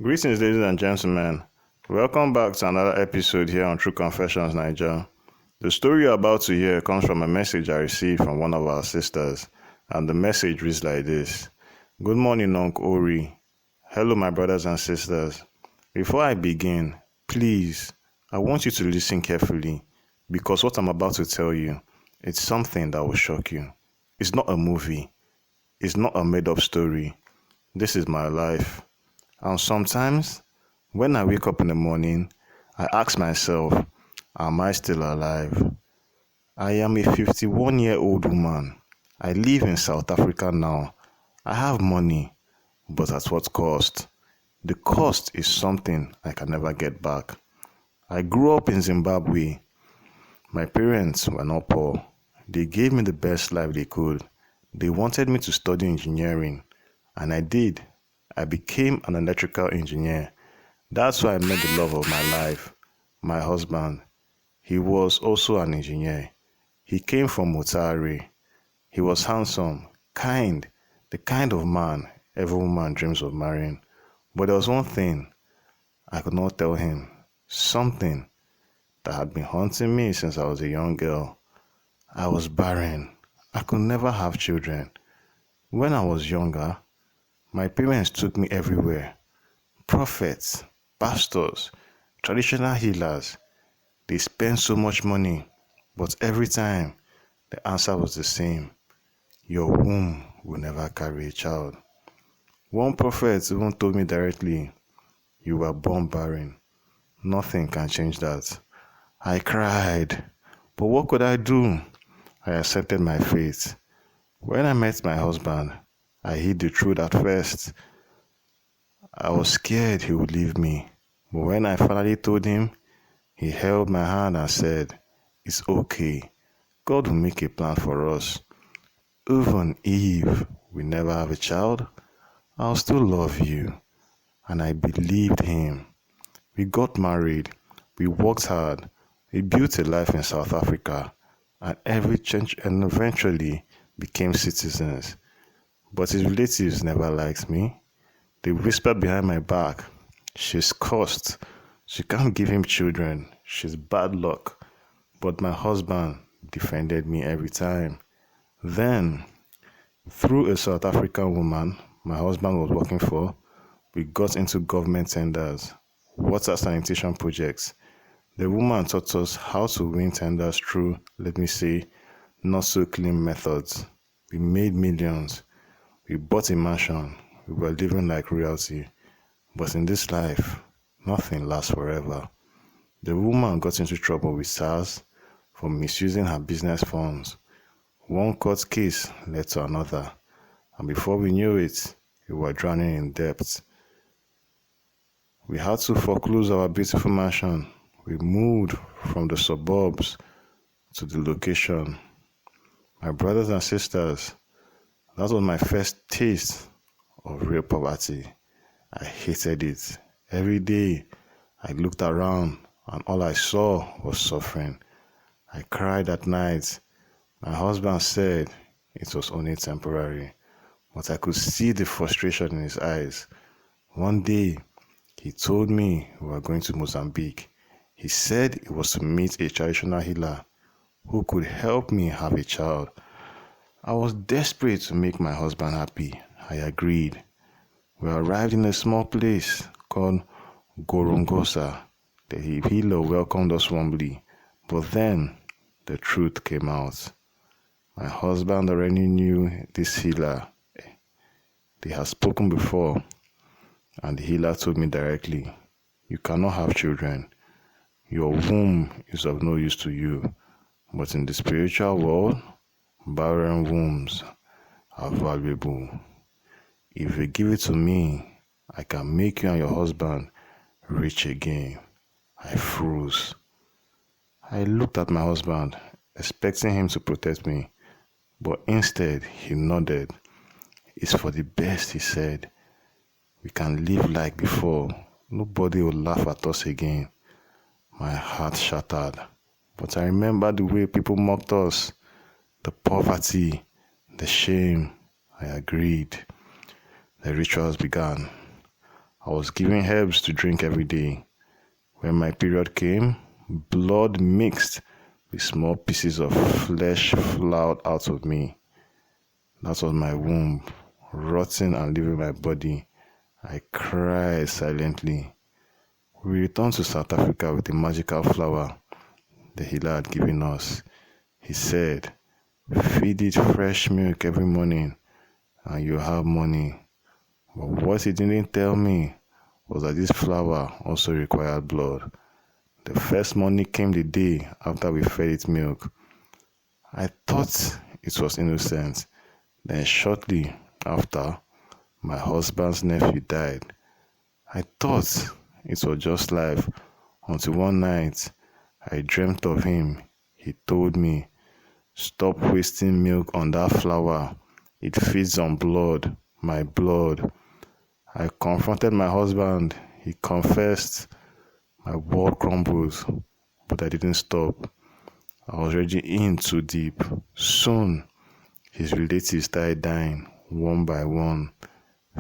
Greetings, ladies and gentlemen. Welcome back to another episode here on True Confessions Naija. The story you're about to hear comes from a message I received from one of our sisters, and the message reads like this. Good morning, Uncle Ori. Hello, my brothers and sisters. Before I begin, please, I want you to listen carefully, because what I'm about to tell you, it's something that will shock you. It's not a movie. It's not a made-up story. This is my life. And sometimes, when I wake up in the morning, I ask myself, am I still alive? I am a 51-year-old woman. I live in South Africa now. I have money, but at what cost? The cost is something I can never get back. I grew up in Zimbabwe. My parents were not poor. They gave me the best life they could. They wanted me to study engineering, and I did. I became an electrical engineer. That's why I met the love of my life, my husband. He was also an engineer. He came from Mozambique. He was handsome, kind, the kind of man every woman dreams of marrying. But there was one thing I could not tell him, something that had been haunting me since I was a young girl. I was barren. I could never have children. When I was younger, my parents took me everywhere. Prophets, pastors, traditional healers. They spent so much money, but every time the answer was the same. Your womb will never carry a child. One prophet even told me directly, you were born barren. Nothing can change that. I cried, but what could I do? I accepted my fate. When I met my husband, I hid the truth at first. I was scared he would leave me. But when I finally told him, he held my hand and said, it's okay. God will make a plan for us. Even if we never have a child, I'll still love you. And I believed him. We got married. We worked hard. We built a life in South Africa. And eventually became citizens. But his relatives never liked me. They whispered behind my back, she's cursed. She can't give him children. She's bad luck. But my husband defended me every time. Then, through a South African woman my husband was working for, we got into government tenders, water sanitation projects. The woman taught us how to win tenders through, let me say, not so clean methods. We made millions. We bought a mansion. We were living like royalty. But in this life, nothing lasts forever. The woman got into trouble with SARS for misusing her business funds. One court case led to another. And before we knew it, we were drowning in debt. We had to foreclose our beautiful mansion. We moved from the suburbs to the location. My brothers and sisters, that was my first taste of real poverty. I hated it. Every day I looked around and all I saw was suffering. I cried at night. My husband said it was only temporary, but I could see the frustration in his eyes. One day he told me we were going to Mozambique. He said it was to meet a traditional healer who could help me have a child. I was desperate to make my husband happy. I agreed. We arrived in a small place called Gorongosa. The healer welcomed us warmly, but then the truth came out. My husband already knew this healer. They had spoken before, and the healer told me directly, you cannot have children. Your womb is of no use to you, but in the spiritual world, barren wombs are valuable. If you give it to me, I can make you and your husband rich again. I froze. I looked at my husband, expecting him to protect me, but instead he nodded. It's for the best, he said. We can live like before. Nobody will laugh at us again. My heart shattered, but I remember the way people mocked us. The poverty, the shame. I agreed. The rituals began. I was given herbs to drink every day. When my period came, blood mixed with small pieces of flesh flowed out of me. That was my womb, rotting and leaving my body. I cried silently. We returned to South Africa with a magical flower the healer had given us. He said, "Feed it fresh milk every morning and you have money." But what he didn't tell me was that this flower also required blood. The first money came the day after we fed it milk. I thought it was innocent. Then shortly after, my husband's nephew died. I thought it was just life until one night I dreamt of him. He told me, "Stop wasting milk on that flower. It feeds on blood, my blood." I confronted my husband. He confessed. My world crumbled, but I didn't stop. I was already in too deep. Soon, his relatives started dying, one by one.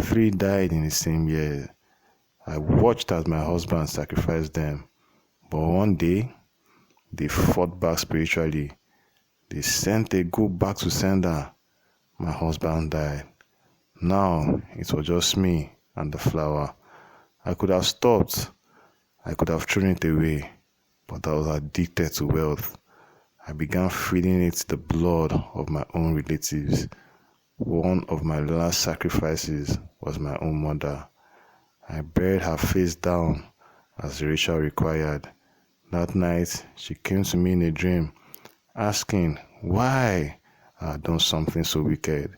3 died in the same year. I watched as my husband sacrificed them. But one day, they fought back spiritually. They sent a goat back to sender. My husband died. Now, it was just me and the flower. I could have stopped. I could have thrown it away. But I was addicted to wealth. I began feeding it the blood of my own relatives. One of my last sacrifices was my own mother. I buried her face down as the ritual required. That night, she came to me in a dream, asking why I had done something so wicked.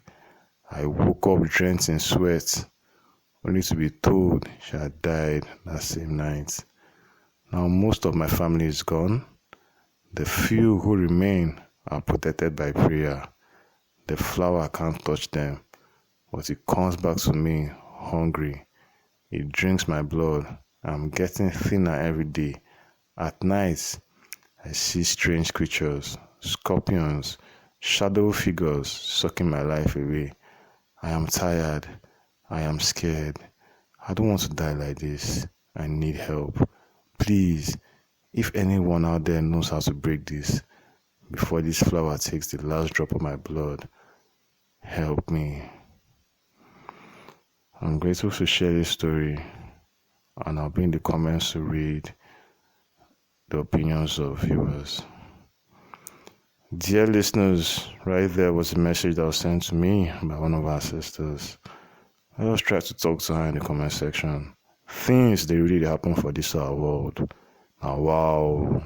I woke up drenched in sweat, only to be told she had died that same night. Now most of my family is gone. The few who remain are protected by prayer. The flower can't touch them, but it comes back to me hungry. It drinks my blood. I'm getting thinner every day. At night, I see strange creatures, scorpions, shadow figures sucking my life away. I am tired. I am scared. I don't want to die like this. I need help. Please, if anyone out there knows how to break this before this flower takes the last drop of my blood, help me. I'm grateful to share this story, and I'll be in the comments to read the opinions of viewers. Dear listeners, right there was a message that was sent to me by one of our sisters. Let us try to talk to her in the comment section. Things they really happen for this our world. Now, wow.